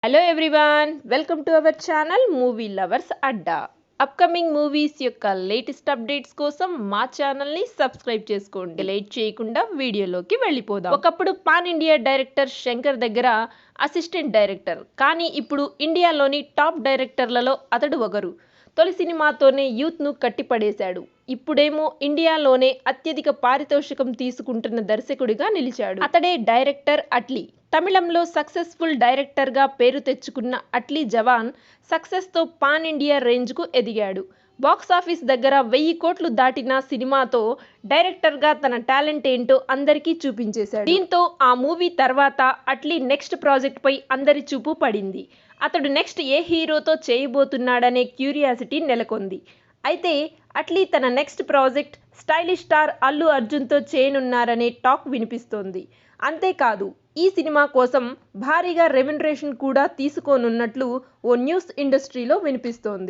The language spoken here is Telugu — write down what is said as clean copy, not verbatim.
Hello everyone, welcome to our channel movie lovers Adda. Upcoming movies యొక్క లేటెస్ట్ అప్డేట్స్ కోసం మా ఛానల్ని సబ్స్క్రైబ్ చేసుకోండి. లేట్ చేయకుండా వీడియోలోకి వెళ్ళిపోదాం. ఒకప్పుడు పాన్ ఇండియా డైరెక్టర్ శంకర్ దగ్గర అసిస్టెంట్ డైరెక్టర్, కానీ ఇప్పుడు ఇండియాలోని టాప్ డైరెక్టర్లలో అతడు ఒకరు. తొలి సినిమాతోనే యూత్ను కట్టిపడేశాడు. ఇప్పుడేమో ఇండియాలోనే అత్యధిక పారితోషికం తీసుకుంటున్న దర్శకుడిగా నిలిచాడు. అతడే డైరెక్టర్ అట్లీ. తమిళంలో సక్సెస్ఫుల్ డైరెక్టర్గా పేరు తెచ్చుకున్న అట్లీ జవాన్ సక్సెస్తో పాన్ ఇండియా రేంజ్కు ఎదిగాడు. బాక్సాఫీస్ దగ్గర 1000 కోట్లు దాటిన సినిమాతో డైరెక్టర్గా తన టాలెంట్ ఏంటో అందరికీ చూపించేశాడు. దీంతో ఆ మూవీ తర్వాత అట్లీ నెక్స్ట్ ప్రాజెక్ట్పై అందరి చూపు పడింది. అతడు నెక్స్ట్ ఏ హీరోతో చేయబోతున్నాడనే క్యూరియాసిటీ నెలకొంది. అయితే అట్లీ తన next project stylish star Allu అర్జున్తో చేయనున్నారనే టాక్ వినిపిస్తోంది. అంతేకాదు, ఈ సినిమా కోసం భారీగా రెమ్యునరేషన్ కూడా తీసుకోనున్నట్లు ఓ న్యూస్ ఇండస్ట్రీలో వినిపిస్తోంది.